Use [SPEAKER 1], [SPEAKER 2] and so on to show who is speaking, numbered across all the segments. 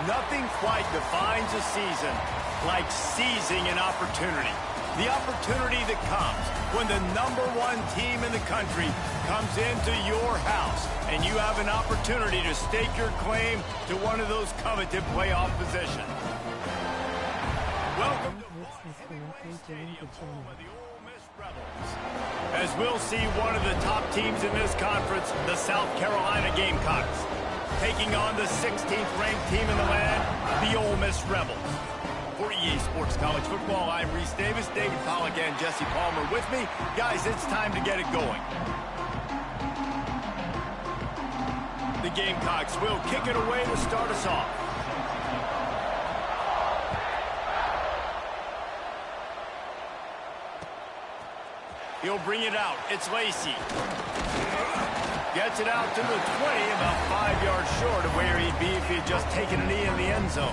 [SPEAKER 1] Nothing quite defines a season like seizing an opportunity. The opportunity that comes when the #1 team in the country comes into your house and you have an opportunity to stake your claim to one of those coveted playoff positions. Welcome to Hemingway Stadium, home of the Ole Miss Rebels. As we'll see one of the top teams in this conference, the South Carolina Gamecocks, taking on the 16th ranked team in the land, the Ole Miss Rebels. For EA Sports College Football, I'm Reese Davis, David Pollack, and Jesse Palmer with me. Guys, it's time to get it going. The Gamecocks will kick it away to start us off. He'll bring it out. It's Lacey. Gets it out to the 20, about 5 yards short of where he'd be if he had just taken a knee in the end zone.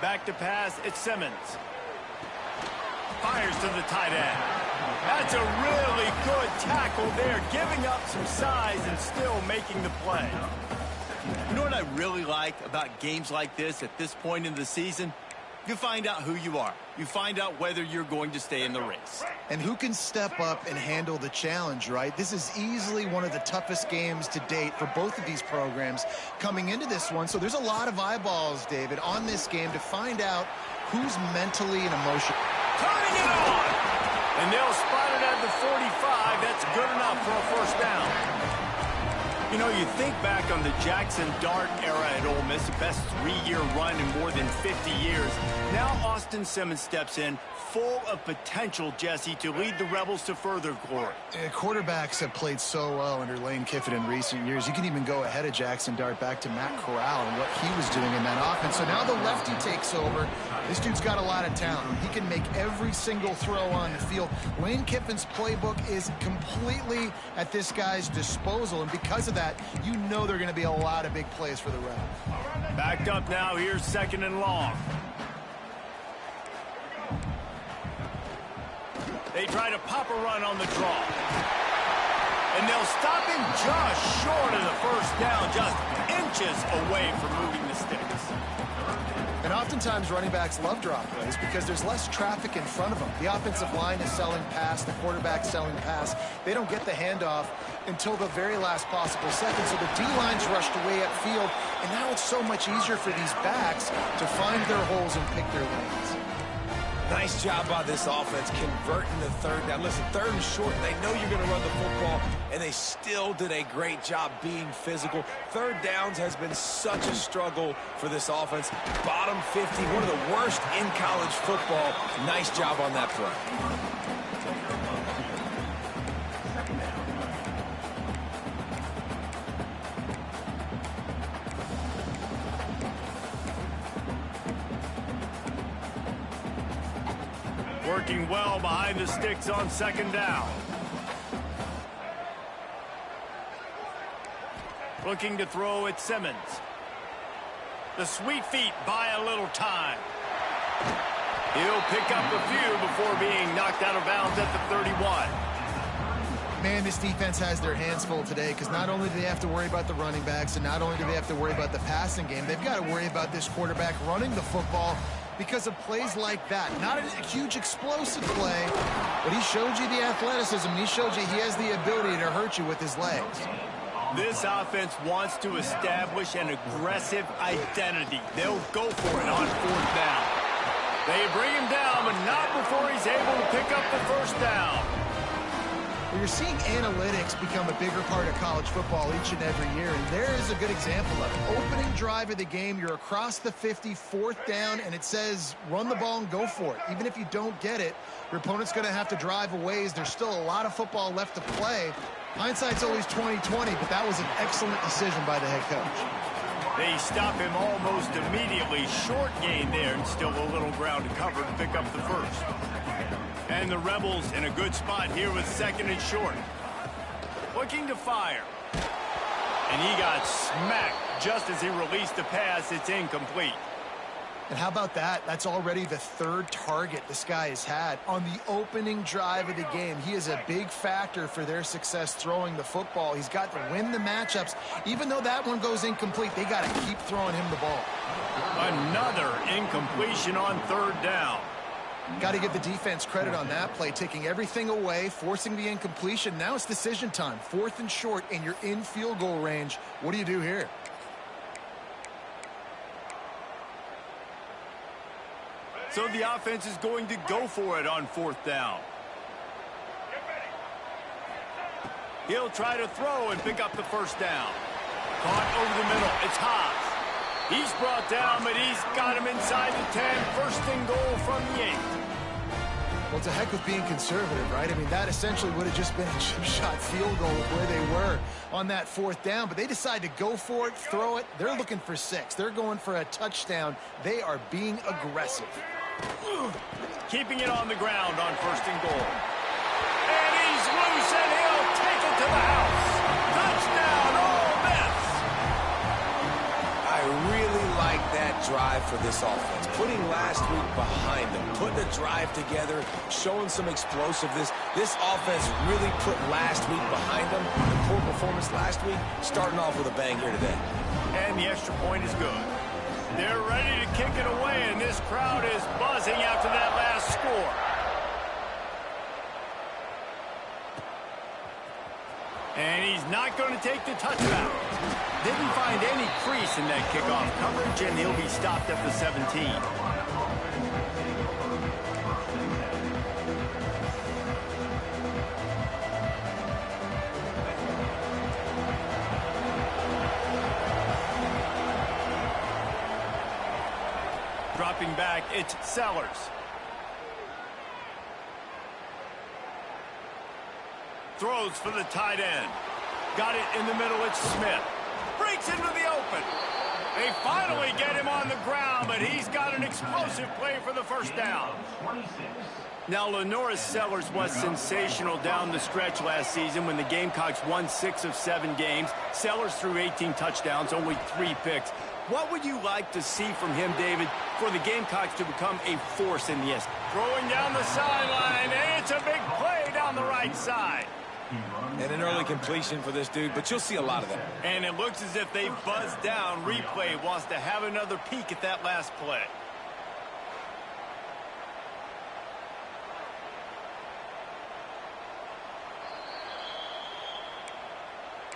[SPEAKER 1] Back to pass, it's Simmons. Fires to the tight end. That's a really good tackle there, giving up some size and still making the play. You know what I really like about games like this at this point in the season? You find out who you are. You find out whether you're going to stay in the race.
[SPEAKER 2] And who can step up and handle the challenge, right? This is easily one of the toughest games to date for both of these programs coming into this one. So there's a lot of eyeballs, David, on this game to find out who's mentally and emotionally.
[SPEAKER 1] Turning it on! And they'll spot it at the 45. That's good enough for a first down. You know, you think back on the Jackson Dart era at Ole Miss, the best 3-year run in more than 50 years. Now Austin Simmons steps in, full of potential, Jesse, to lead the Rebels to further glory.
[SPEAKER 2] Quarterbacks have played so well under Lane Kiffin in recent years. You can even go ahead of Jackson Dart back to Matt Corral and what he was doing in that offense. So now the lefty takes over. This dude's got a lot of talent. He can make every single throw on the field. Lane Kiffin's playbook is completely at this guy's disposal, and because of that, you know there are going to be a lot of big plays for the Rebels.
[SPEAKER 1] Backed up now, here's 2nd and long. They try to pop a run on the draw. And they'll stop him just short of the first down, just inches away from moving the sticks.
[SPEAKER 2] And oftentimes running backs love drop plays because there's less traffic in front of them. The offensive line is selling pass, the quarterback's selling pass. They don't get the handoff until the very last possible second. So the D-line's rushed away upfield, and now it's so much easier for these backs to find their holes and pick their lanes.
[SPEAKER 3] Nice job by this offense converting the 3rd down. Listen, 3rd and short, they know you're going to run the football, and they still did a great job being physical. 3rd downs has been such a struggle for this offense. Bottom 50, one of the worst in college football. Nice job on that play.
[SPEAKER 1] Working well behind the sticks on 2nd down. Looking to throw at Simmons. The sweet feet buy a little time. He'll pick up a few before being knocked out of bounds at the 31.
[SPEAKER 2] Man, this defense has their hands full today because not only do they have to worry about the running backs and not only do they have to worry about the passing game, they've got to worry about this quarterback running the football because of plays like that. Not a huge explosive play, but he showed you the athleticism. He showed you he has the ability to hurt you with his legs.
[SPEAKER 1] This offense wants to establish an aggressive identity. They'll go for it on 4th down. They bring him down, but not before he's able to pick up the first down.
[SPEAKER 2] Well, you're seeing analytics become a bigger part of college football each and every year, and there is a good example of it. Opening drive of the game, you're across the 50, 4th down, and it says run the ball and go for it. Even if you don't get it, your opponent's going to have to drive a ways. There's still a lot of football left to play. Hindsight's always 20/20, but that was an excellent decision by the head coach.
[SPEAKER 1] They stop him almost immediately. Short gain there, and still a little ground to cover to pick up the first. And the Rebels in a good spot here with 2nd and short. Looking to fire. And he got smacked just as he released the pass. It's incomplete.
[SPEAKER 2] And how about that? That's already the 3rd target this guy has had on the opening drive of the game. He is a big factor for their success throwing the football. He's got to win the matchups. Even though that one goes incomplete, they got to keep throwing him the ball.
[SPEAKER 1] Another incompletion on 3rd down.
[SPEAKER 2] Got to give the defense credit on that play, taking everything away, forcing the incompletion. Now it's decision time. 4th and short, and you're in field goal range. What do you do here?
[SPEAKER 1] So the offense is going to go for it on 4th down. He'll try to throw and pick up the 1st down. Caught over the middle. It's Haas. He's brought down, but he's got him inside the 10. 1st and goal from the 8.
[SPEAKER 2] Well, it's a heck of being conservative, right? I mean, that essentially would have just been a chip shot field goal where they were on that 4th down. But they decide to go for it, throw it. They're looking for 6. They're going for a touchdown. They are being aggressive.
[SPEAKER 1] Keeping it on the ground on 1st and goal. And he's loose, and he'll take it to the house. Touchdown, Ole Miss.
[SPEAKER 3] I really like that drive for this offense. Putting last week behind them, putting a drive together, showing some explosiveness. This offense really put last week behind them. The poor performance last week, starting off with a bang here today.
[SPEAKER 1] And the extra point is good. They're ready to kick it away, and this crowd is buzzing after that last score. And he's not going to take the touchback. Didn't find any crease in that kickoff coverage, and he'll be stopped at the 17. Dropping back, it's Sellers. Throws for the tight end. Got it in the middle, it's Smith. Breaks into the open. They finally get him on the ground, but he's got an explosive play for the 1st down. Now, Lenoris Sellers was sensational down the stretch last season when the Gamecocks won 6 of 7 games. Sellers threw 18 touchdowns, only 3 picks. What would you like to see from him, David, for the Gamecocks to become a force in the SEC? Throwing down the sideline, and it's a big play down the right side.
[SPEAKER 3] And an early completion for this dude, but you'll see a lot of them.
[SPEAKER 1] And it looks as if they buzzed down. Replay wants to have another peek at that last play.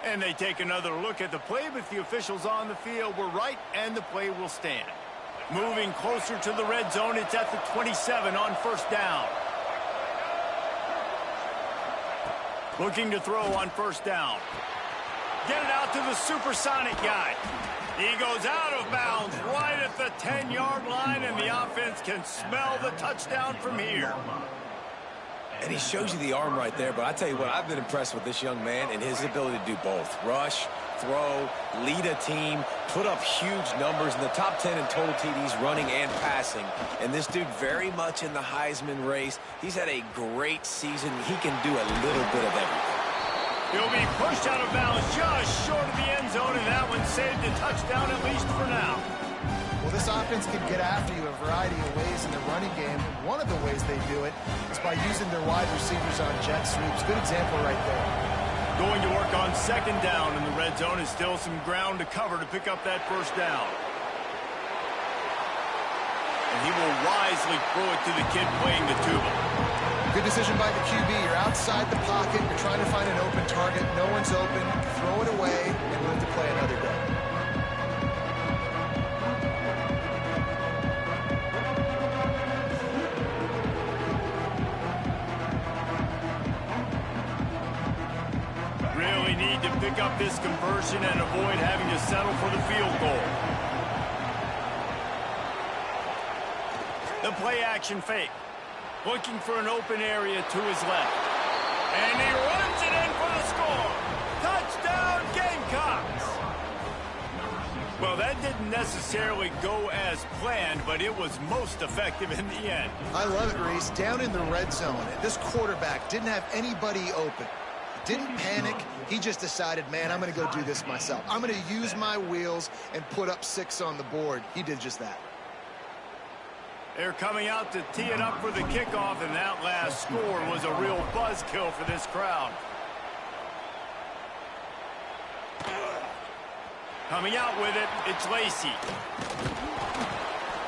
[SPEAKER 1] And they take another look at the play, but the officials on the field were right, and the play will stand. Moving closer to the red zone, it's at the 27 on 1st down. Looking to throw on 1st down. Get it out to the supersonic guy. He goes out of bounds right at the 10-yard line, and the offense can smell the touchdown from here.
[SPEAKER 3] And he shows you the arm right there, but I tell you what, I've been impressed with this young man and his ability to do both. Rush, throw, lead a team, put up huge numbers in the top 10 in total TDs running and passing. And this dude very much in the Heisman race. He's had a great season. He can do a little bit of everything.
[SPEAKER 1] He'll be pushed out of bounds just short of the end zone, and that one saved a touchdown at least for now.
[SPEAKER 2] Well, this offense can get after you a variety of ways in the running game. One of the ways they do it is by using their wide receivers on jet sweeps. Good example right there.
[SPEAKER 1] Going to work on 2nd down in the red zone. Is still some ground to cover to pick up that 1st down. And he will wisely throw it to the kid playing the tuba.
[SPEAKER 2] Good decision by the QB. You're outside the pocket. You're trying to find an open target. No one's open. Throw it away and move to play another day.
[SPEAKER 1] Really need to pick up this conversion and avoid having to settle for the field goal. The play action fake. Looking for an open area to his left. And he runs it in for the score. Touchdown, Gamecocks. Well, that didn't necessarily go as planned, but it was most effective in the end.
[SPEAKER 2] I love it, Reese. Down in the red zone, this quarterback didn't have anybody open. Didn't panic. He just decided, man, I'm going to go do this myself. I'm going to use my wheels and put up 6 on the board. He did just that.
[SPEAKER 1] They're coming out to tee it up for the kickoff, and that last score was a real buzzkill for this crowd. Coming out with it, it's Lacey.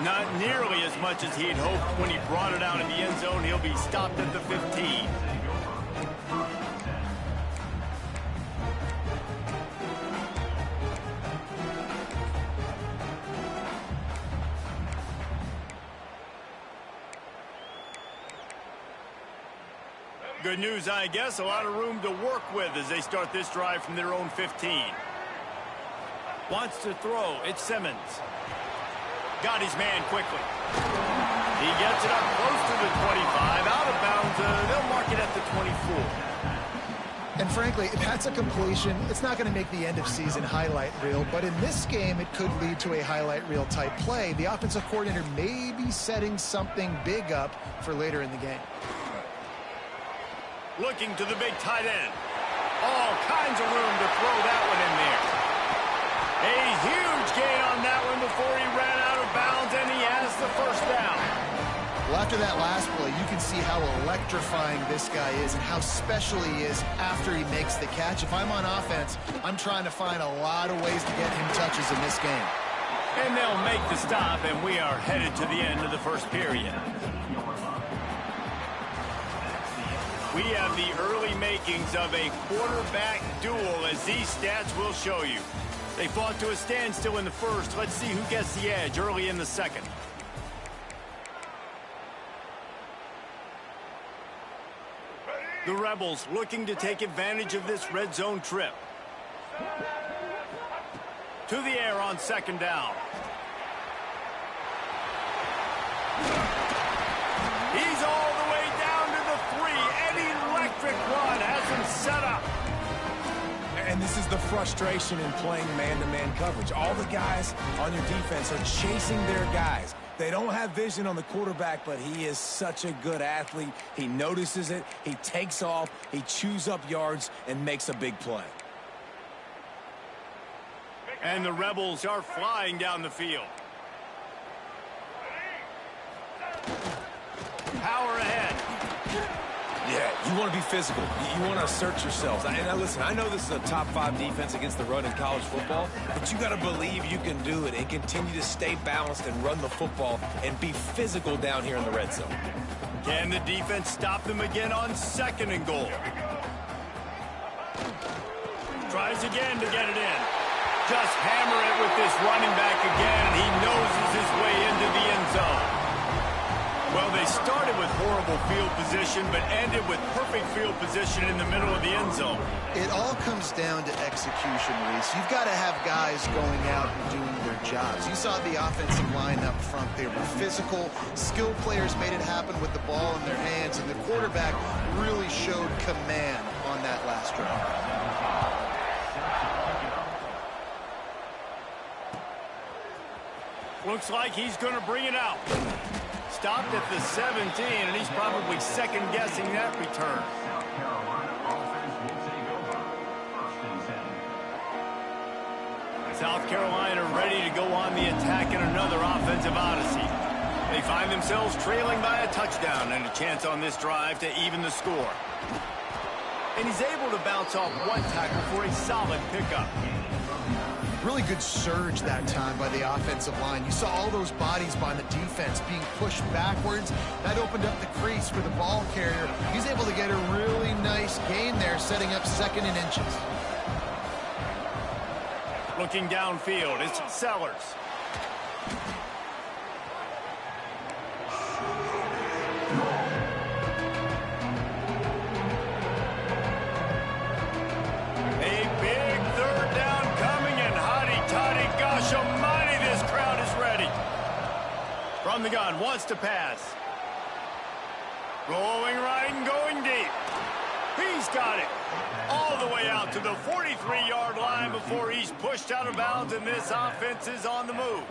[SPEAKER 1] Not nearly as much as he'd hoped when he brought it out in the end zone. He'll be stopped at the 15. Good news, I guess. A lot of room to work with as they start this drive from their own 15. Wants to throw. It's Simmons. Got his man quickly. He gets it up close to the 25. Out of bounds. They'll mark it at the 24.
[SPEAKER 2] And frankly, if that's a completion, it's not going to make the end of season highlight reel. But in this game, it could lead to a highlight reel type play. The offensive coordinator may be setting something big up for later in the game.
[SPEAKER 1] Looking to the big tight end. All kinds of room to throw that one in there. A huge gain on that one before he ran out of bounds, and he has the first down.
[SPEAKER 2] Well, after that last play, you can see how electrifying this guy is and how special he is after he makes the catch. If I'm on offense, I'm trying to find a lot of ways to get him touches in this game.
[SPEAKER 1] And they'll make the stop, and we are headed to the end of the first period. We have the early makings of a quarterback duel, as these stats will show you. They fought to a standstill in the first. Let's see who gets the edge early in the second. The Rebels looking to take advantage of this red zone trip. To the air on second down. He's all the way down to the 3. An electric run has him set up.
[SPEAKER 3] And this is the frustration in playing man-to-man coverage. All the guys on your defense are chasing their guys. They don't have vision on the quarterback, but he is such a good athlete. He notices it, he takes off, he chews up yards, and makes a big play.
[SPEAKER 1] And the Rebels are flying down the field. Power ahead.
[SPEAKER 3] Yeah, you want to be physical. You want to assert yourselves. And now listen, I know this is a top 5 defense against the run in college football, but you got to believe you can do it and continue to stay balanced and run the football and be physical down here in the red zone.
[SPEAKER 1] Can the defense stop them again on second and goal? Tries again to get it in. Just hammer it with this running back again, and he noses his way into the end zone. Well, they started with horrible field position, but ended with perfect field position in the middle of the end zone.
[SPEAKER 2] It all comes down to execution, Reese. You've got to have guys going out and doing their jobs. You saw the offensive line up front. They were physical. Skilled players made it happen with the ball in their hands, and the quarterback really showed command on that last drive.
[SPEAKER 1] Looks like he's going to bring it out. Stopped at the 17, and he's probably second-guessing that return. South Carolina ready to go on the attack in another offensive odyssey. They find themselves trailing by a touchdown and a chance on this drive to even the score. And he's able to bounce off one tackle for a solid pickup.
[SPEAKER 2] Really good surge that time by the offensive line. You saw all those bodies by the defense being pushed backwards. That opened up the crease for the ball carrier. He's able to get a really nice gain there, setting up second and inches.
[SPEAKER 1] Looking downfield, it's Sellers. From the gun, wants to pass. Going right and going deep. He's He's got it all the way out to the 43-yard line before he's pushed out of bounds, and this offense is on the move.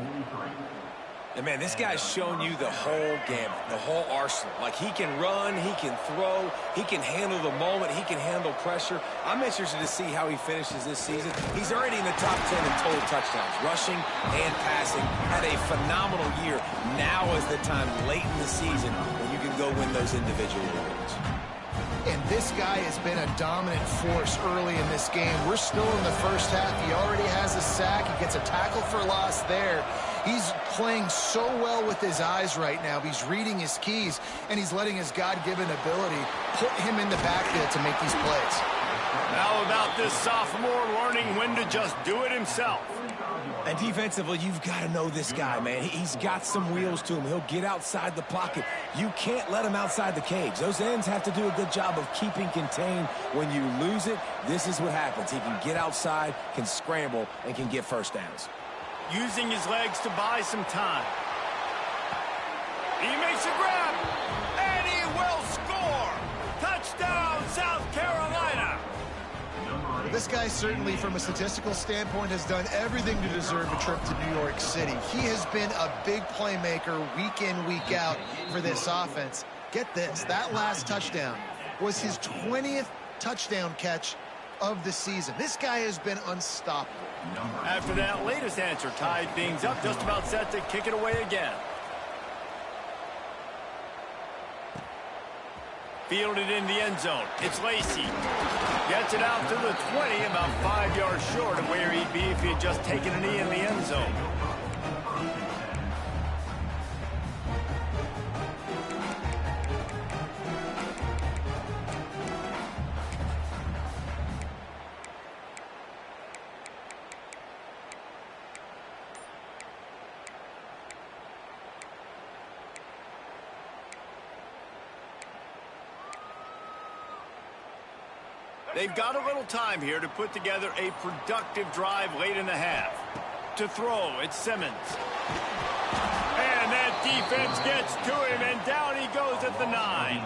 [SPEAKER 3] And, man, this guy's shown you the whole gamut, the whole arsenal. Like, he can run, he can throw, he can handle the moment, he can handle pressure. I'm interested to see how he finishes this season. He's already in the top 10 in total touchdowns, rushing and passing. Had a phenomenal year. Now is the time late in the season when you can go win those individual awards.
[SPEAKER 2] And this guy has been a dominant force early in this game. We're still in the first half. He already has a sack. He gets a tackle for loss there. He's playing so well with his eyes right now. He's reading his keys, and he's letting his God-given ability put him in the backfield to make these plays.
[SPEAKER 1] How about this sophomore learning when to just do it himself?
[SPEAKER 3] And defensively, you've got to know this guy, man. He's got some wheels to him. He'll get outside the pocket. You can't let him outside the cage. Those ends have to do a good job of keeping contained. When you lose it, this is what happens. He can get outside, can scramble, and can get first downs.
[SPEAKER 1] Using his legs to buy some time. He makes a grab, and he will score. Touchdown, South Carolina.
[SPEAKER 2] This guy certainly, from a statistical standpoint, has done everything to deserve a trip to New York City. He has been a big playmaker week in, week out for this offense. Get this, that last touchdown was his 20th touchdown catch of the season. This guy has been unstoppable.
[SPEAKER 1] After that latest answer tied things up, just about set to kick it away again. Fielded in the end zone. It's Lacey. Gets it out to the 20, about 5 yards short of where he'd be if he had just taken a knee in the end zone. They've got a little time here to put together a productive drive late in the half. To throw, it's Simmons. And that defense gets to him, and down he goes at the 9.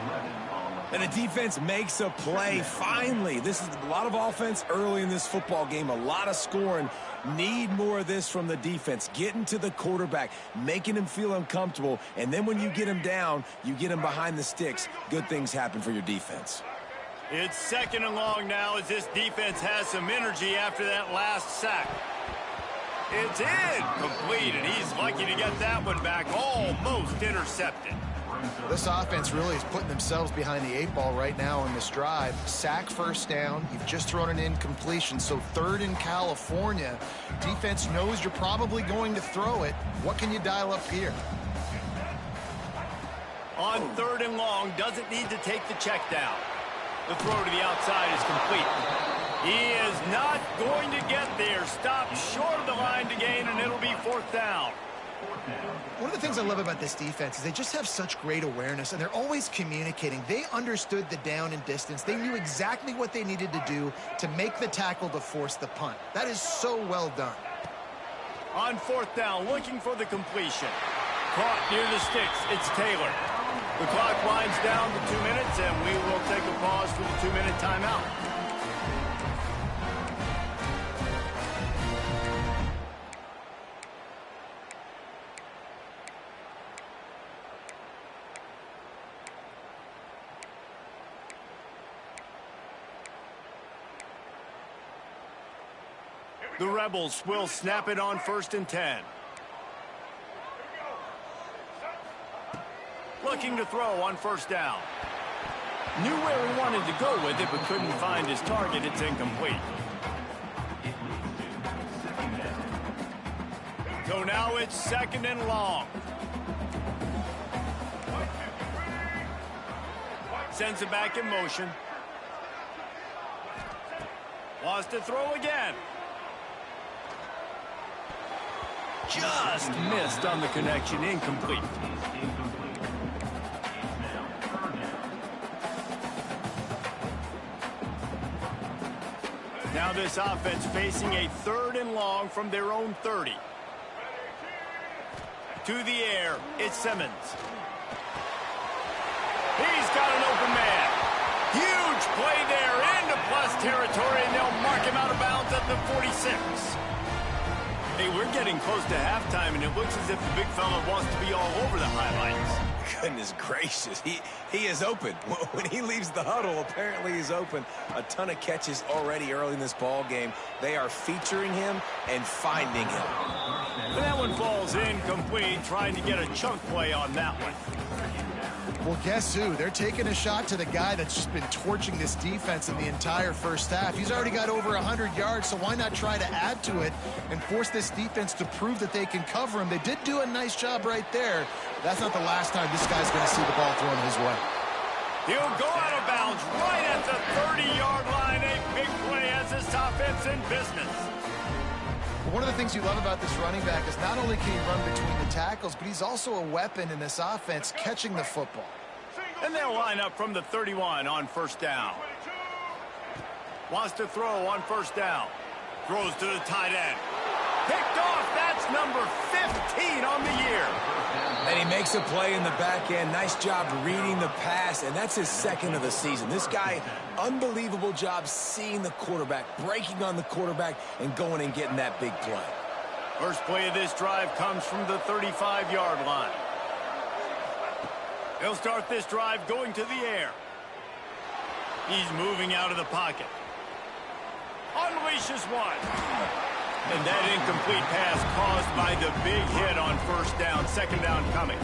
[SPEAKER 3] And the defense makes a play, finally. This is a lot of offense early in this football game, a lot of scoring. Need more of this from the defense. Getting to the quarterback, making him feel uncomfortable, and then when you get him down, you get him behind the sticks. Good things happen for your defense.
[SPEAKER 1] It's second and long now as this defense has some energy after that last sack. It's incomplete, and he's lucky to get that one back, almost intercepted.
[SPEAKER 2] This offense really is putting themselves behind the 8 ball right now on this drive. Sack, first down. You've just thrown an incompletion, so third in California. Defense knows you're probably going to throw it. What can you dial up here?
[SPEAKER 1] On third and long, doesn't need to take the check down. The throw to the outside is complete. He is not going to get there. Stopped short of the line to gain, and it'll be fourth down.
[SPEAKER 2] One of the things I love about this defense is they just have such great awareness, and they're always communicating. They understood the down and distance. They knew exactly what they needed to do to make the tackle to force the punt. That is so well done.
[SPEAKER 1] On fourth down, looking for the completion. Caught near the sticks. It's Taylor. The clock winds down to 2 minutes, and we will take a pause for the 2-minute timeout. The Rebels will snap it on 1st and 10. Looking to throw on first down. Knew where he wanted to go with it, but couldn't find his target. It's incomplete. So now it's second and long. Sends it back in motion. Wants to throw again. Just missed on the connection. Incomplete. Now this offense facing a third and long from their own 30. To the air, it's Simmons. He's got an open man. Huge play there at the 46. Hey, we're getting close to halftime, and it looks as if the big fella wants to be all over the highlights.
[SPEAKER 3] Goodness gracious, he is open. When he leaves the huddle, apparently he's open. A ton of catches already early in this ball game. They are featuring him and finding him.
[SPEAKER 1] And that one falls incomplete, trying to get a chunk play on that one.
[SPEAKER 2] Well, guess who? They're taking a shot to the guy that's just been torching this defense in the entire first half. He's already got over 100 yards, so why not try to add to it and force this defense to prove that they can cover him? They did do a nice job right there. That's not the last time this guy's going to see the ball thrown his way.
[SPEAKER 1] He'll go out of bounds right at the 30-yard line. A big play as this offense in business.
[SPEAKER 2] One of the things you love about this running back is not only can he run between the tackles, but he's also a weapon in this offense catching the football.
[SPEAKER 1] And they'll line up from the 31 on first down. Wants to throw on first down. Throws to the tight end. Picked off. That's number 15 on the year.
[SPEAKER 3] And he makes a play in the back end. Nice job reading the pass, and that's his second of the season. This guy, unbelievable job seeing the quarterback, breaking on the quarterback, and going and getting that big play.
[SPEAKER 1] First play of this drive comes from the 35-yard line. He'll start this drive going to the air. He's moving out of the pocket. Unleashes one. And that incomplete pass caused by the big hit on first down, second down coming.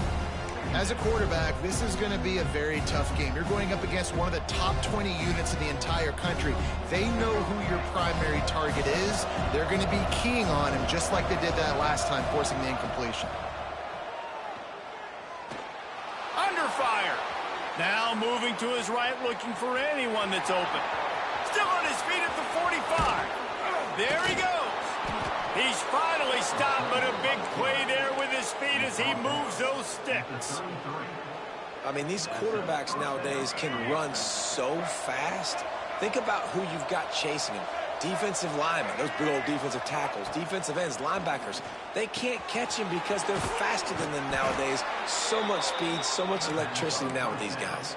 [SPEAKER 2] As a quarterback, this is going to be a very tough game. You're going up against one of the top 20 units in the entire country. They know who your primary target is. They're going to be keying on him just like they did that last time, forcing the incompletion.
[SPEAKER 1] Under fire. Now moving to his right, looking for anyone that's open. Still on his feet at the 45. There he goes. He's finally stopped, but a big play there with his feet as he moves those sticks.
[SPEAKER 3] I mean, these quarterbacks nowadays can run so fast. Think about who you've got chasing him. Defensive linemen, those big old defensive tackles, defensive ends, linebackers. They can't catch him because they're faster than them nowadays. So much speed, so much electricity now with these guys.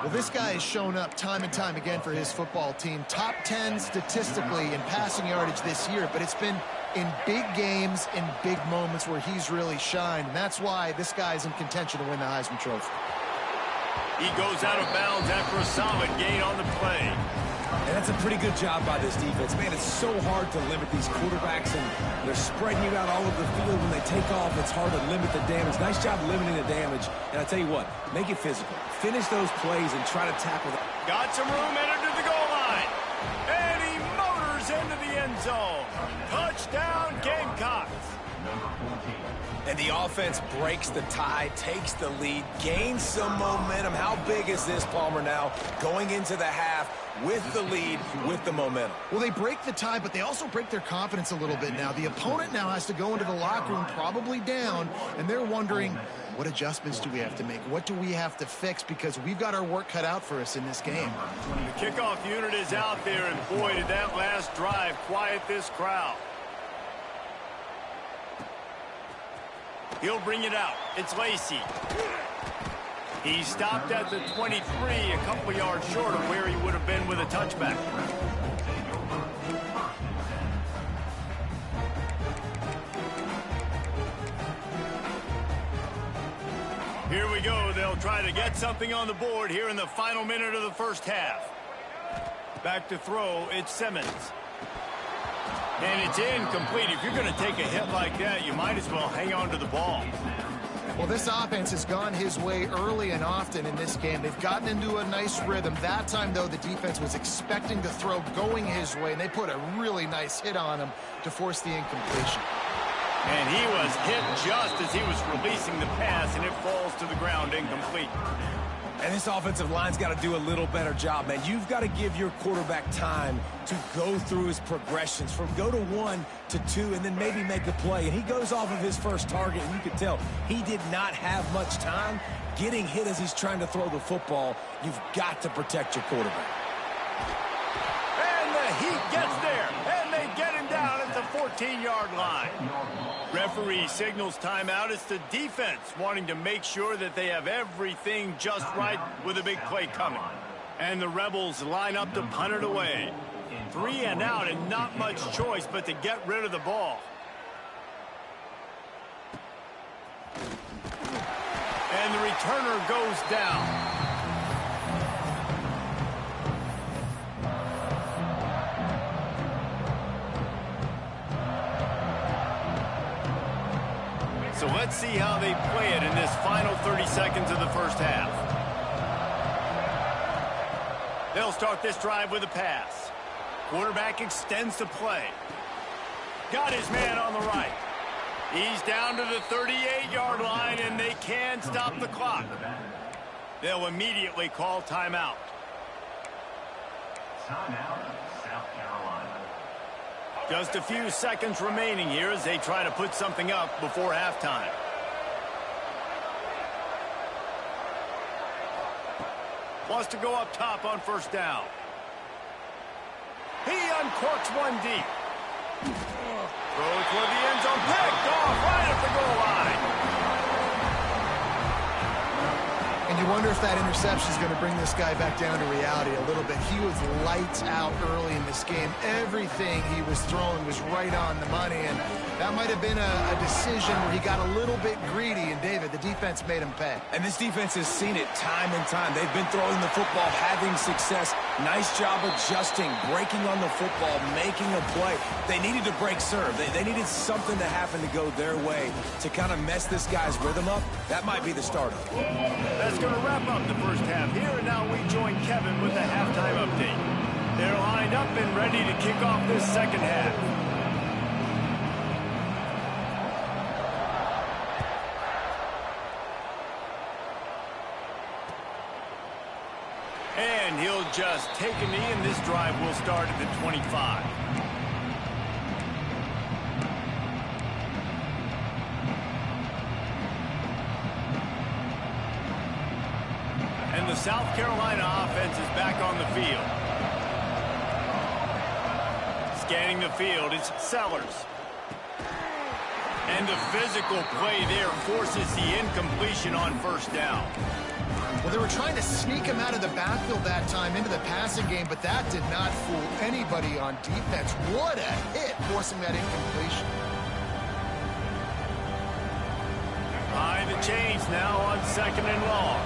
[SPEAKER 2] Well, this guy has shown up time and time again for his football team. Top 10 statistically in passing yardage this year, but it's been in big games, in big moments where he's really shined. And that's why this guy's in contention to win the Heisman Trophy.
[SPEAKER 1] He goes out of bounds after a solid gain on the play.
[SPEAKER 3] And that's a pretty good job by this defense. Man, it's so hard to limit these quarterbacks, and they're spreading you out all over the field. When they take off, it's hard to limit the damage. Nice job limiting the damage. And I tell you what, make it physical. Finish those plays and try to tackle them.
[SPEAKER 1] Got some room, headed to the goal line. And he motors into the end zone. Touchdown, Gamecocks.
[SPEAKER 3] And the offense breaks the tie, takes the lead, gains some momentum. How big is this, Palmer, now? Going into the half with the lead, with the momentum.
[SPEAKER 2] Well, they break the tie, but they also break their confidence a little bit now. The opponent now has to go into the locker room probably down, and they're wondering, what adjustments do we have to make? What do we have to fix? Because we've got our work cut out for us in this game.
[SPEAKER 1] The kickoff unit is out there, and boy, did that last drive quiet this crowd. He'll bring it out. It's Lacey. He stopped at the 23, a couple yards short of where he would have been with a touchback. Here we go. They'll try to get something on the board here in the final minute of the first half. Back to throw, it's Simmons. And it's incomplete. If you're going to take a hit like that, you might as well hang on to the ball.
[SPEAKER 2] Well, this offense has gone his way early and often in this game. They've gotten into a nice rhythm. That time, though, the defense was expecting the throw going his way, and they put a really nice hit on him to force the incompletion.
[SPEAKER 1] And he was hit just as he was releasing the pass, and it falls to the ground incomplete.
[SPEAKER 3] And this offensive line's got to do a little better job, man. You've got to give your quarterback time to go through his progressions from go to 1 to 2 and then maybe make a play. And he goes off of his first target, and you can tell he did not have much time getting hit as he's trying to throw the football. You've got to protect your quarterback.
[SPEAKER 1] And the heat gets there, and they get him down at the 14-yard line. Referee signals timeout. It's the defense wanting to make sure that they have everything just right with a big play coming. And the Rebels line up to punt it away. 3 and out and not much choice but to get rid of the ball. And the returner goes down. So let's see how they play it in this final 30 seconds of the first half. They'll start this drive with a pass. Quarterback extends the play. Got his man on the right. He's down to the 38-yard line, and they can't stop the clock. They'll immediately call timeout.
[SPEAKER 4] Timeout, South Carolina.
[SPEAKER 1] Just a few seconds remaining here as they try to put something up before halftime. Wants to go up top on first down. He uncorks one deep. Throw toward the end zone. Picked off right at the goal line.
[SPEAKER 2] And you wonder if that interception is going to bring this guy back down to reality a little bit. He was lights out early in this game. Everything he was throwing was right on the money, and that might have been a decision where he got a little bit greedy, and David, the defense made him pay.
[SPEAKER 3] And this defense has seen it time and time. They've been throwing the football, having success. Nice job adjusting, breaking on the football, making a play. They needed to break serve. They needed something to happen to go their way to kind of mess this guy's rhythm up. That might be the starter.
[SPEAKER 1] That's going to wrap up the first half here, and now we join Kevin with the halftime update. They're lined up and ready to kick off this second half. And he'll just take a knee, and this drive will start at the 25. And the South Carolina offense is back on the field. Scanning the field, it's Sellers. And the physical play there forces the incompletion on first down.
[SPEAKER 2] Well, they were trying to sneak him out of the backfield that time into the passing game, but that did not fool anybody on defense. What a hit, forcing that incompletion.
[SPEAKER 1] Behind the chains now on second and long.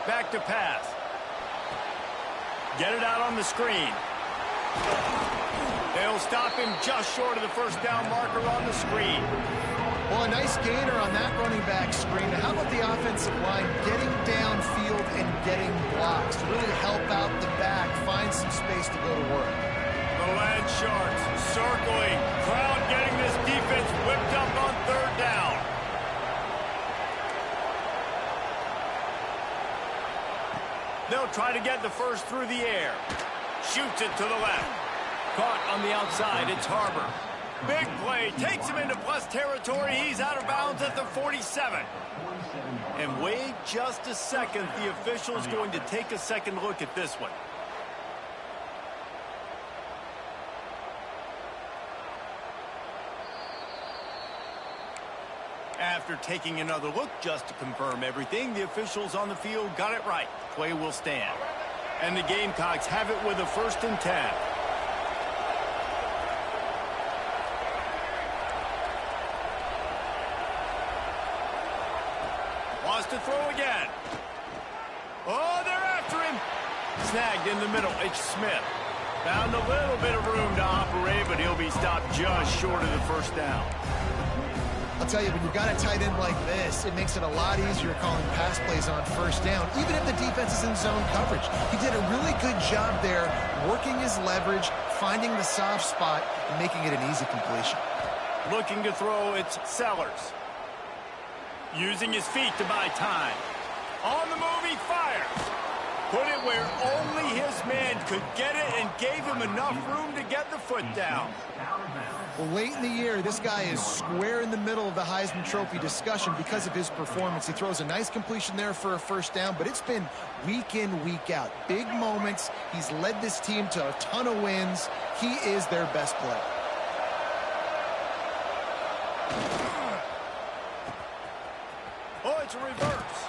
[SPEAKER 1] Back to pass. Get it out on the screen. They'll stop him just short of the first down marker on the screen.
[SPEAKER 2] Well, a nice gainer on that running back screen. How about the offensive line getting downfield and getting blocks to really help out the back, find some space to go to work?
[SPEAKER 1] The Land Sharks circling. Crowd getting this defense whipped up on third down. They'll try to get the first through the air. Shoots it to the left. Caught on the outside. It's Harbor. Big play. Takes him into plus territory. He's out of bounds at the 47. And wait just a second. The official's going to take a second look at this one. After taking another look just to confirm everything, the officials on the field got it right. Play will stand. And the Gamecocks have it with a 1st and 10. Wants to throw again. Oh, they're after him. Snagged in the middle. It's Smith. Found a little bit of room to operate, but he'll be stopped just short of the first down.
[SPEAKER 2] I'll tell you, when you've got a tight end like this, it makes it a lot easier calling pass plays on first down, even if the defense is in zone coverage. He did a really good job there, working his leverage, finding the soft spot, and making it an easy completion.
[SPEAKER 1] Looking to throw, it's Sellers. Using his feet to buy time. On the move, he fires. Put it where only his man could get it and gave him enough room to get the foot down.
[SPEAKER 2] Well, late in the year, this guy is square in the middle of the Heisman Trophy discussion because of his performance. He throws a nice completion there for a first down, but it's been week in, week out. Big moments. He's led this team to a ton of wins. He is their best player.
[SPEAKER 1] Oh, it's a reverse.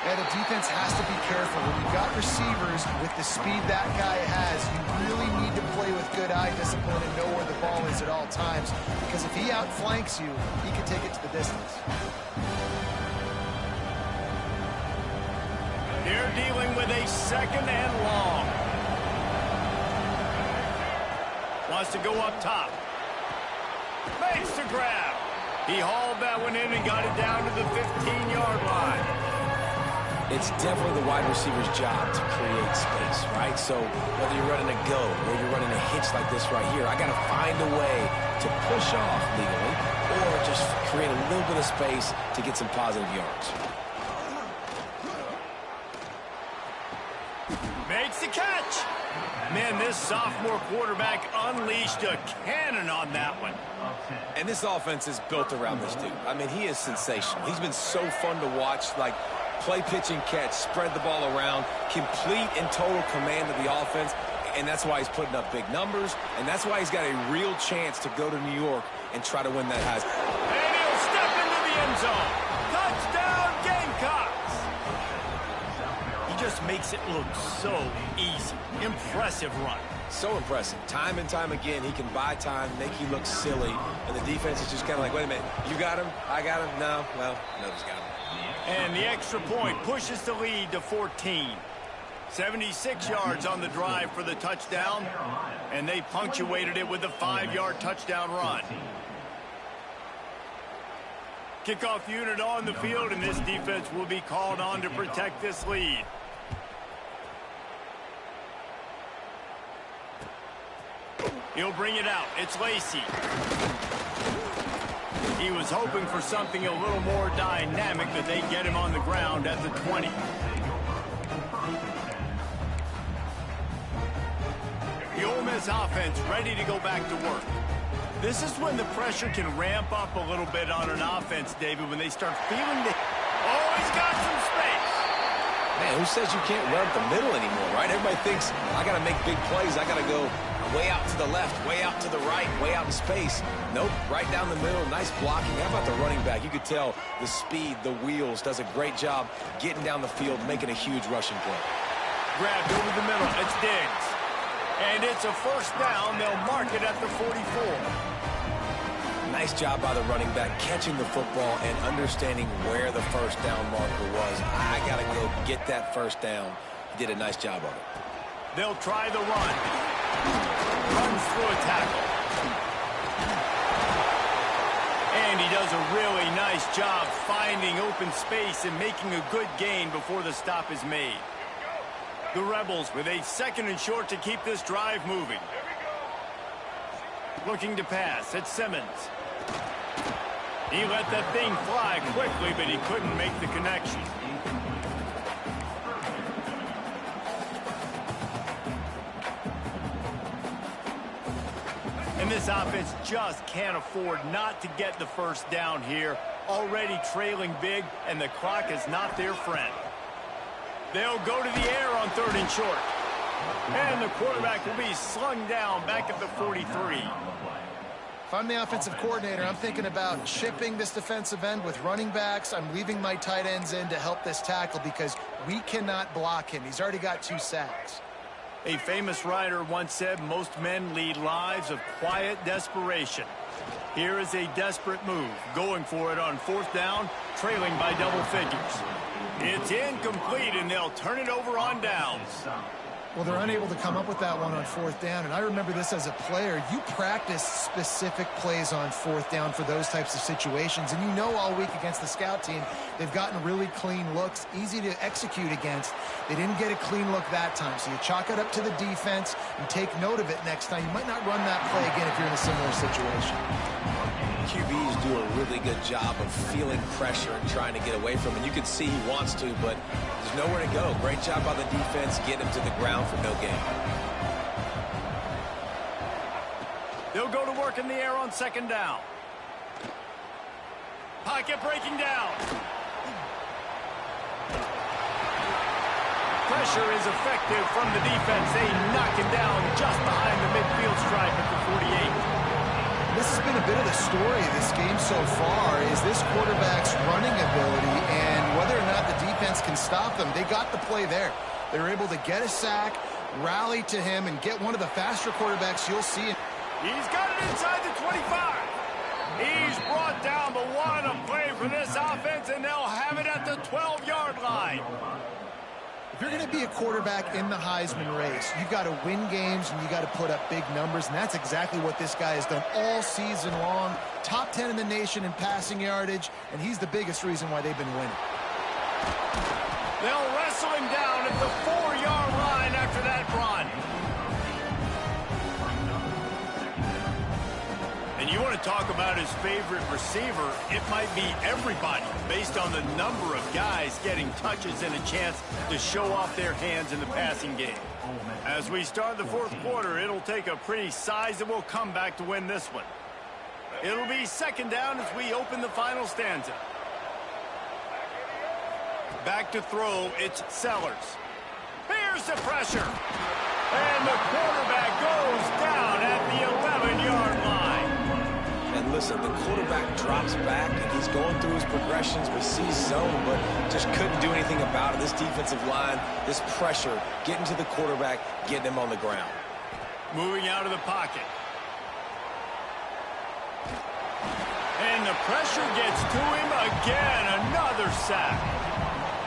[SPEAKER 2] And the defense has to be careful. When you've got receivers with the speed that guy has, you really need to play with good eye discipline and know where the ball is at all times. Because if he outflanks you, he can take it to the distance.
[SPEAKER 1] They're dealing with a second and long. Wants to go up top. Makes the grab. He hauled that one in and got it down to the 15-yard line.
[SPEAKER 3] It's definitely the wide receiver's job to create space, right? So whether you're running a go or you're running a hitch like this right here, I got to find a way to push off legally or just create a little bit of space to get some positive yards.
[SPEAKER 1] Makes the catch. Man, this sophomore quarterback unleashed a cannon on that one.
[SPEAKER 3] And this offense is built around this dude. I mean, he is sensational. He's been so fun to watch, like play, pitch, and catch, spread the ball around, complete and total command of the offense, and that's why he's putting up big numbers, and that's why he's got a real chance to go to New York and try to win that Heisman.
[SPEAKER 1] And he'll step into the end zone. Touchdown, Gamecocks! He just makes it look so easy. Impressive run.
[SPEAKER 3] So impressive. Time and time again, he can buy time, make you look silly, and the defense is just kind of like, wait a minute, you got him? I got him? No? Well, nobody's got him.
[SPEAKER 1] And the extra point pushes the lead to 14. 76 yards on the drive for the touchdown, and they punctuated it with a 5-yard touchdown run. Kickoff unit on the field, and this defense will be called on to protect this lead. He'll bring it out. It's Lacey. He was hoping for something a little more dynamic, but they get him on the ground at the 20. The Ole Miss offense ready to go back to work. This is when the pressure can ramp up a little bit on an offense, David, when they start feeling the... Oh, he's got some space.
[SPEAKER 3] Man, who says you can't run up the middle anymore, right? Everybody thinks, I got to make big plays. I got to go way out to the left, way out to the right, way out in space. Nope, right down the middle. Nice blocking. How about the running back? You could tell the speed, the wheels, does a great job getting down the field, making a huge rushing play.
[SPEAKER 1] Grabbed over the middle. It's Diggs. And it's a first down. They'll mark it at the 44.
[SPEAKER 3] Nice job by the running back, catching the football and understanding where the first down marker was. I got to go get that first down. He did a nice job of it.
[SPEAKER 1] They'll try the run. Runs through a tackle. And he does a really nice job finding open space and making a good gain before the stop is made. The Rebels with a second and short to keep this drive moving. Looking to pass. It's Simmons. He let that thing fly quickly, but he couldn't make the connection. And this offense just can't afford not to get the first down here. Already trailing big, and the clock is not their friend. They'll go to the air on third and short. And the quarterback will be slung down back at the 43.
[SPEAKER 2] If I'm the offensive coordinator, I'm thinking about chipping this defensive end with running backs. I'm leaving my tight ends in to help this tackle because we cannot block him. He's already got 2 sacks.
[SPEAKER 1] A famous writer once said, most men lead lives of quiet desperation. Here is a desperate move, going for it on fourth down, trailing by double figures. It's incomplete, and they'll turn it over on downs.
[SPEAKER 2] Well, they're unable to come up with that one on fourth down, and I remember this as a player. You practice specific plays on fourth down for those types of situations, and you know all week against the scout team, they've gotten really clean looks, easy to execute against. They didn't get a clean look that time, so you chalk it up to the defense and take note of it next time. You might not run that play again if you're in a similar situation.
[SPEAKER 3] QBs do a really good job of feeling pressure and trying to get away from it. And you can see he wants to, but there's nowhere to go. Great job by the defense, getting him to the ground for no gain.
[SPEAKER 1] They'll go to work in the air on second down. Pocket breaking down. Pressure is effective from the defense. They knock it down just behind the midfield stripe at the 48.
[SPEAKER 2] This has been a bit of the story of this game so far, is this quarterback's running ability and whether or not the can stop them. They got the play there. They were able to get a sack, rally to him, and get one of the faster quarterbacks you'll see.
[SPEAKER 1] He's got it inside the 25. He's brought down, but what a play for this offense, and they'll have it at the 12-yard line.
[SPEAKER 2] If you're going to be a quarterback in the Heisman race, you've got to win games and you got to put up big numbers, and that's exactly what this guy has done all season long. Top 10 in the nation in passing yardage, and he's the biggest reason why they've been winning.
[SPEAKER 1] They'll wrestle him down at the 4-yard line after that run. And you want to talk about his favorite receiver, it might be everybody based on the number of guys getting touches and a chance to show off their hands in the passing game. As we start the fourth quarter, it'll take a pretty sizable comeback to win this one. It'll be second down as we open the final stanza. Back to throw, it's Sellers. Here's the pressure. And the quarterback goes down at the 11-yard line.
[SPEAKER 3] And listen, the quarterback drops back, and he's going through his progressions. We see zone, but just couldn't do anything about it. This defensive line, this pressure, getting to the quarterback, getting him on the ground.
[SPEAKER 1] Moving out of the pocket. And the pressure gets to him again. Another sack.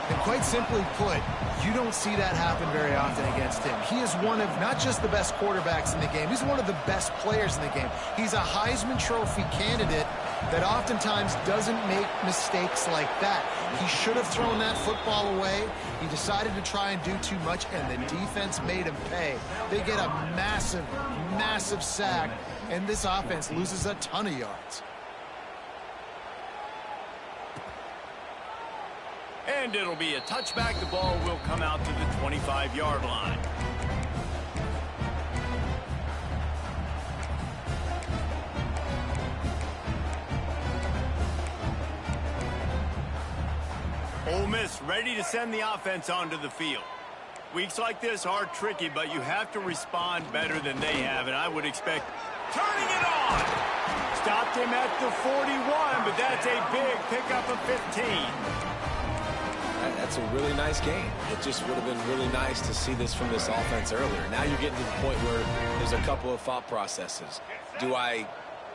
[SPEAKER 2] And quite simply put, you don't see that happen very often against him. He is one of not just the best quarterbacks in the game, he's one of the best players in the game. He's a Heisman Trophy candidate that oftentimes doesn't make mistakes like that. He should have thrown that football away. He decided to try and do too much, and the defense made him pay. They get a massive, massive sack, and this offense loses a ton of yards.
[SPEAKER 1] And it'll be a touchback. The ball will come out to the 25-yard line. Ole Miss ready to send the offense onto the field. Weeks like this are tricky, but you have to respond better than they have, and I would expect turning it on. Stopped him at the 41, but that's a big pickup of 15.
[SPEAKER 3] That's a really nice game. It just would have been really nice to see this from this offense earlier. Now you're getting to the point where there's a couple of thought processes. Do I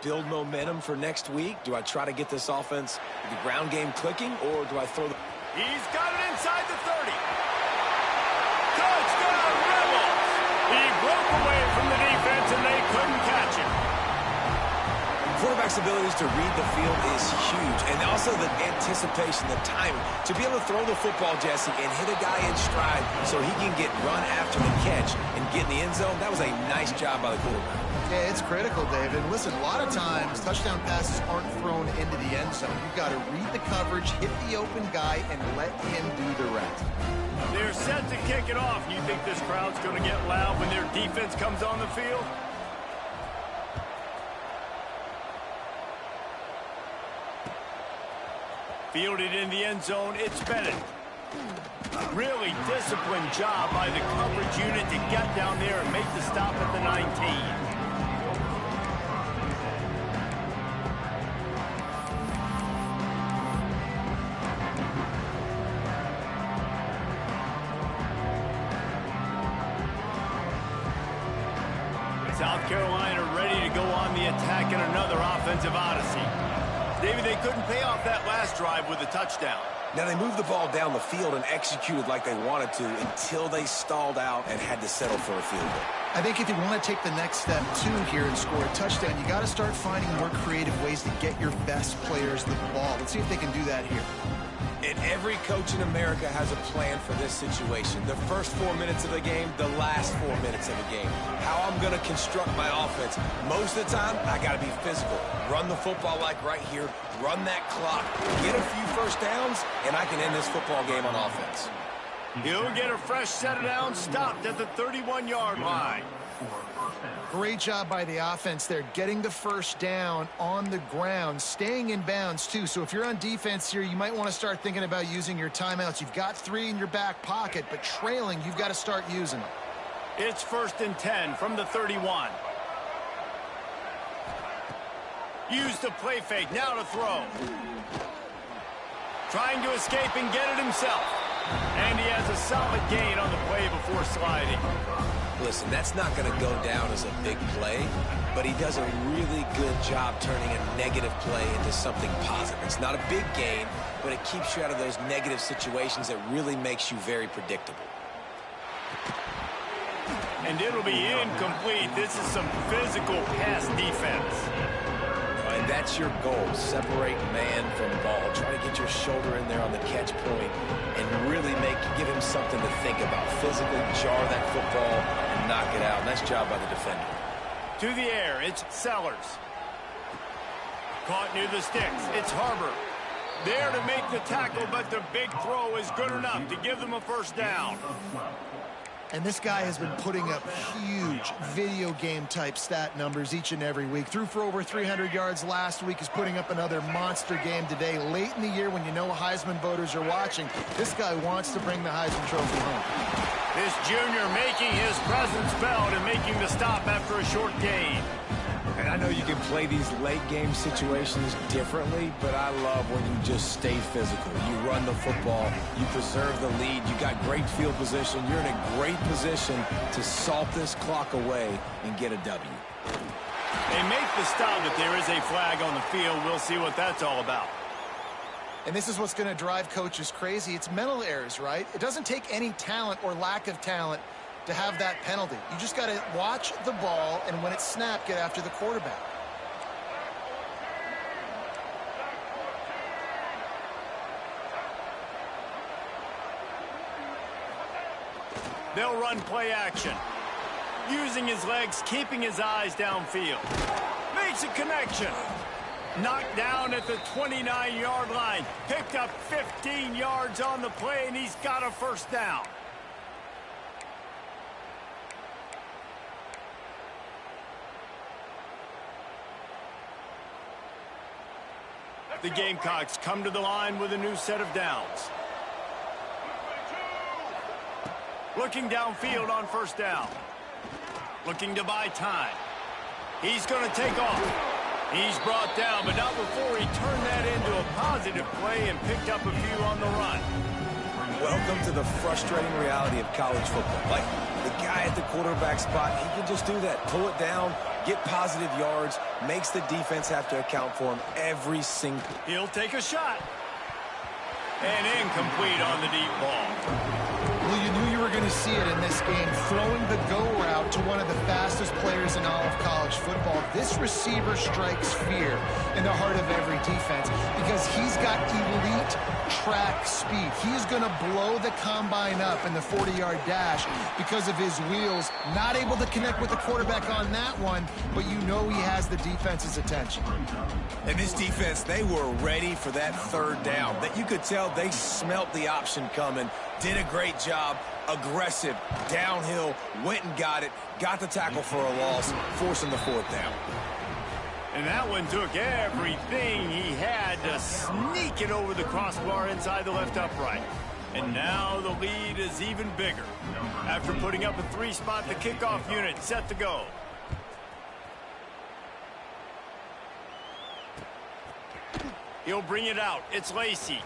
[SPEAKER 3] build momentum for next week? Do I try to get this offense, the ground game clicking, or do I throw the...
[SPEAKER 1] He's got it inside the 30. Touchdown, Rebels! He broke away from the defense, and they couldn't catch him.
[SPEAKER 3] Quarterback's abilities to read the field is huge, and also the anticipation, the timing. To be able to throw the football, Jesse, and hit a guy in stride so he can get run after the catch and get in the end zone, that was a nice job by the quarterback.
[SPEAKER 2] Yeah, it's critical, David. Listen, a lot of times touchdown passes aren't thrown into the end zone. You've got to read the coverage, hit the open guy, and let him do the rest.
[SPEAKER 1] They're set to kick it off. You think this crowd's going to get loud when their defense comes on the field? Fielded in the end zone, it's Bennett. Really disciplined job by the coverage unit to get down there and make the stop at the 19. South Carolina ready to go on the attack in another offensive odyssey. David, they couldn't pay off that last drive with a touchdown.
[SPEAKER 3] Now, they moved the ball down the field and executed like they wanted to until they stalled out and had to settle for a field goal.
[SPEAKER 2] I think if you want to take the next step, too, here and score a touchdown, you got to start finding more creative ways to get your best players the ball. Let's see if they can do that here.
[SPEAKER 3] And every coach in America has a plan for this situation. The first 4 minutes of the game, the last 4 minutes of the game. How I'm going to construct my offense. Most of the time, I got to be physical. Run the football like right here. Run that clock. Get a few first downs, and I can end this football game on offense.
[SPEAKER 1] He'll get a fresh set of downs, stopped at the 31-yard line.
[SPEAKER 2] Great job by the offense there, getting the first down on the ground, staying in bounds, too. So if you're on defense here, you might want to start thinking about using your timeouts. You've got 3 in your back pocket, but trailing, you've got to start using them.
[SPEAKER 1] It's 1st and 10 from the 31. Use the play fake, now to throw. Trying to escape and get it himself. And he has a solid gain on the play before sliding.
[SPEAKER 3] Listen, that's not going to go down as a big play, but he does a really good job turning a negative play into something positive. It's not a big gain, but it keeps you out of those negative situations that really makes you very predictable.
[SPEAKER 1] And it'll be incomplete. This is some physical pass defense.
[SPEAKER 3] And that's your goal. Separate man from ball. Try to get your shoulder in there on the catch point and really give him something to think about. Physically jar that football and knock it out. Nice job by the defender.
[SPEAKER 1] To the air, it's Sellers. Caught near the sticks. It's Harbor. There to make the tackle, but the big throw is good enough to give them a first down.
[SPEAKER 2] And this guy has been putting up huge video game type stat numbers each and every week. Threw for over 300 yards last week. Is putting up another monster game today. Late in the year when you know Heisman voters are watching, this guy wants to bring the Heisman Trophy home.
[SPEAKER 1] This junior making his presence felt and making the stop after a short gain.
[SPEAKER 3] And I know you can play these late game situations differently, but I love when you just stay physical. You run the football, you preserve the lead, you got great field position, you're in a great position to salt this clock away and get a W.
[SPEAKER 1] They make the stop, but there is a flag on the field. We'll see what that's all about.
[SPEAKER 2] And this is what's going to drive coaches crazy. It's mental errors, right? It doesn't take any talent or lack of talent to have that penalty. You just got to watch the ball, and when it's snapped, get after the quarterback.
[SPEAKER 1] They'll run play action. Using his legs, keeping his eyes downfield. Makes a connection. Knocked down at the 29-yard line. Picked up 15 yards on the play, and he's got a first down. The Gamecocks come to the line with a new set of downs. Looking downfield on first down. Looking to buy time. He's going to take off. He's brought down, but not before he turned that into a positive play and picked up a few on the run.
[SPEAKER 3] Welcome to the frustrating reality of college football. Like, the guy at the quarterback spot, he can just do that. Pull it down, get positive yards, makes the defense have to account for him every single.
[SPEAKER 1] He'll take a shot. And incomplete on the deep ball.
[SPEAKER 2] Well, you knew you were going to see it in this game, throwing the go route to one of the fastest players in all of college football. This receiver strikes fear in the heart of every defense because he's got elite track speed. He is going to blow the combine up in the 40-yard dash because of his wheels. Not able to connect with the quarterback on that one, but you know he has the defense's attention.
[SPEAKER 3] And this defense, they were ready for that third down. That you could tell they smelt the option coming. Did a great job, aggressive, downhill, went and got it, got the tackle for a loss, forcing the fourth down.
[SPEAKER 1] And that one took everything he had to sneak it over the crossbar inside the left upright. And now the lead is even bigger. After putting up a three-spot, the kickoff unit set to go. He'll bring it out. It's Lacey.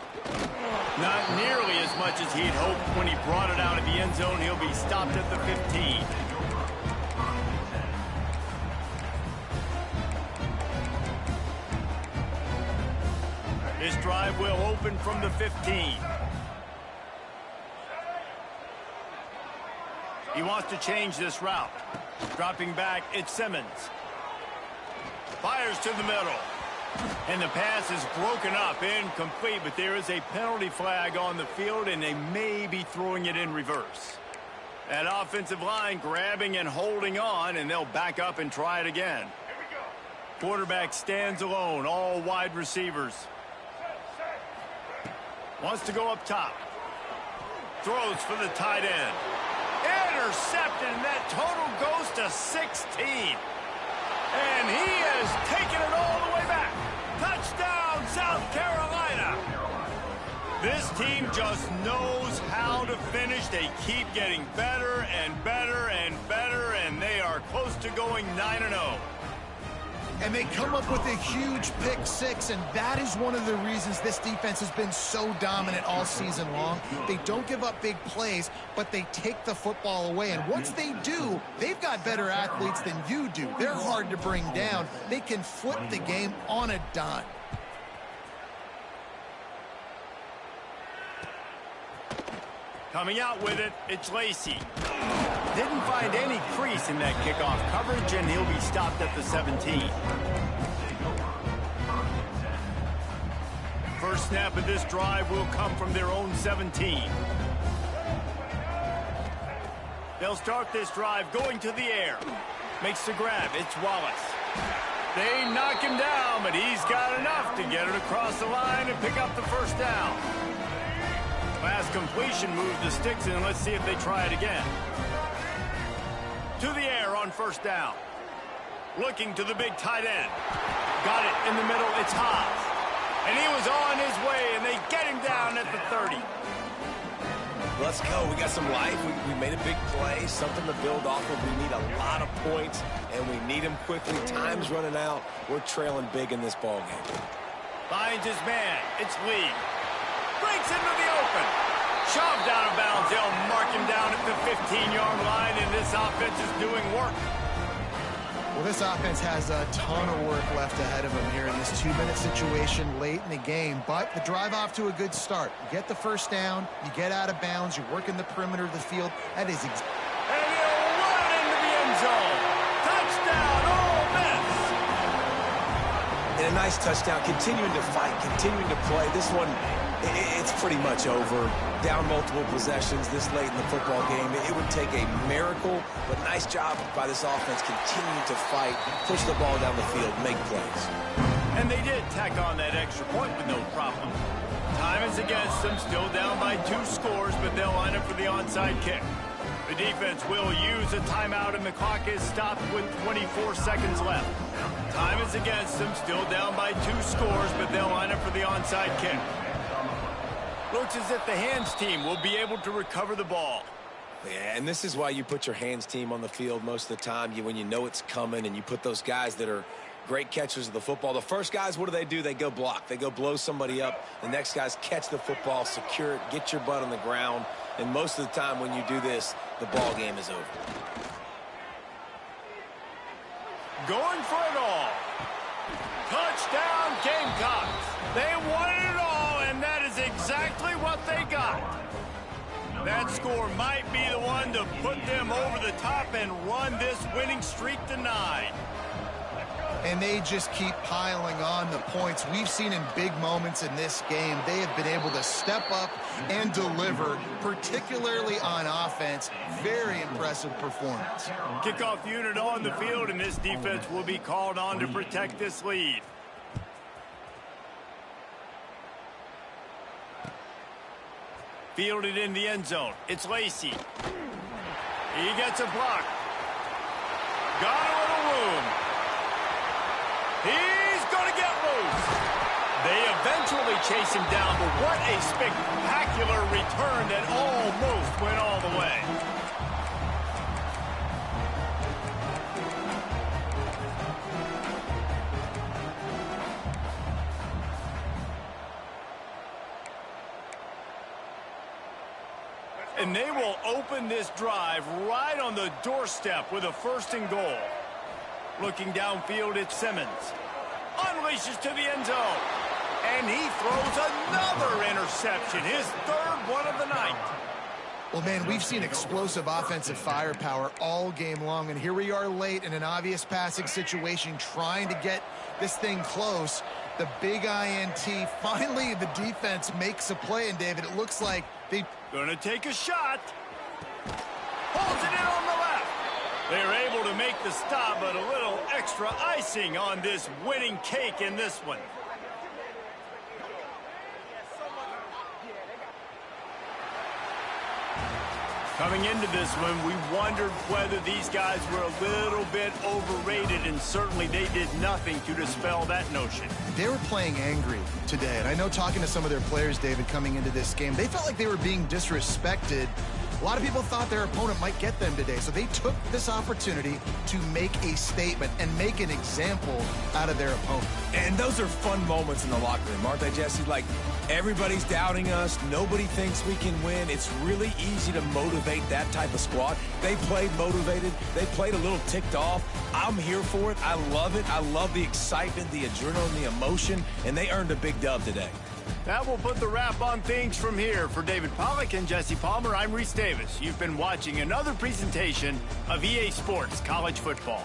[SPEAKER 1] Not nearly as much as he'd hoped when he brought it out of the end zone. He'll be stopped at the 15. This drive will open from the 15. He wants to change this route. Dropping back, it's Simmons. Fires to the middle. And the pass is broken up, incomplete, but there is a penalty flag on the field, and they may be throwing it in reverse. That offensive line grabbing and holding on, and they'll back up and try it again. Quarterback stands alone, all wide receivers. Wants to go up top. Throws for the tight end. Intercepted, and that total goes to 16. And he has taken it all the way back. Touchdown, South Carolina. This team just knows how to finish. They keep getting better and better and better, and they are close to going 9-0.
[SPEAKER 2] and they come up with a huge pick six, and that is one of the reasons this defense has been so dominant all season long. They don't give up big plays, but they take the football away, and once they do, they've got better athletes than you do. They're hard to bring down. They can flip the game on a dime.
[SPEAKER 1] Coming out with it, it's Lacey. Didn't find any crease in that kickoff coverage, and he'll be stopped at the 17. First snap of this drive will come from their own 17. They'll start this drive going to the air. Makes the grab. It's Wallace. They knock him down, but he's got enough to get it across the line and pick up the first down. Last completion moved the sticks in. Let's see if they try it again. To the air on first down. Looking to the big tight end. Got it in the middle. It's Haas. And he was on his way, and they get him down at the 30.
[SPEAKER 3] Let's go. We got some life. We made a big play, something to build off of. We need a lot of points, and we need them quickly. Time's running out. We're trailing big in this ballgame.
[SPEAKER 1] Finds his man. It's Lee. Breaks into the open. Shoved out of bounds. They'll mark him down at the 15-yard line, and this offense is doing work.
[SPEAKER 2] Well, this offense has a ton of work left ahead of them here in this 2-minute situation late in the game, but the drive off to a good start. You get the first down, you get out of bounds, you're working the perimeter of the field. That is
[SPEAKER 1] and he'll run into the end zone. Touchdown, Ole Miss.
[SPEAKER 3] And a nice touchdown, continuing to fight, continuing to play. This one, it's pretty much over. Down multiple possessions this late in the football game. It would take a miracle, but nice job by this offense continuing to fight, push the ball down the field, make plays.
[SPEAKER 1] And they did tack on that extra point with no problem. Time is against them, still down by 2 scores, but they'll line up for the onside kick. The defense will use a timeout, and the clock is stopped with 24 seconds left. Time is against them, still down by 2 scores, but they'll line up for the onside kick. Looks as if the hands team will be able to recover the ball.
[SPEAKER 3] Yeah, and this is why you put your hands team on the field most of the time. When you know it's coming, and you put those guys that are great catchers of the football. The first guys, what do? They go block. They go blow somebody up. The next guys catch the football, secure it, get your butt on the ground. And most of the time when you do this, the ball game is over.
[SPEAKER 1] Going for it all. Touchdown, Gamecocks. They wanted it all, and that is exactly what they got. That score might be the one to put them over the top and run this winning streak to 9.
[SPEAKER 2] And they just keep piling on the points. We've seen in big moments in this game, they have been able to step up and deliver, particularly on offense. Very impressive performance.
[SPEAKER 1] Kickoff unit on the field, and this defense will be called on to protect this lead. Fielded in the end zone. It's Lacey. He gets a block. Got a little room. He's going to get loose. They eventually chase him down, but what a spectacular return that almost went all the way. And they will open this drive right on the doorstep with a 1st and goal. Looking downfield, it's Simmons. Unleashes to the end zone. And he throws another interception, his 3rd one of the night.
[SPEAKER 2] Well, man, we've seen explosive offensive firepower all game long, and here we are late in an obvious passing situation trying to get this thing close. The big INT. Finally, the defense makes a play, and David, it looks like they...
[SPEAKER 1] Gonna take a shot. Holds it in on the left. They're able to make the stop, but a little extra icing on this winning cake in this one. Coming into this one, we wondered whether these guys were a little bit overrated, and certainly they did nothing to dispel that notion.
[SPEAKER 2] They were playing angry today, and I know talking to some of their players, David, coming into this game, they felt like they were being disrespected A lot of people thought their opponent might get them today, so they took this opportunity to make a statement and make an example out of their opponent.
[SPEAKER 3] And those are fun moments in the locker room, aren't they, Jesse? Like, everybody's doubting us. Nobody thinks we can win. It's really easy to motivate that type of squad. They played motivated. They played a little ticked off. I'm here for it. I love it. I love the excitement, the adrenaline, the emotion, and they earned a big dub today.
[SPEAKER 1] That will put the wrap on things from here. For David Pollack and Jesse Palmer, I'm Reese Davis. You've been watching another presentation of EA Sports College Football.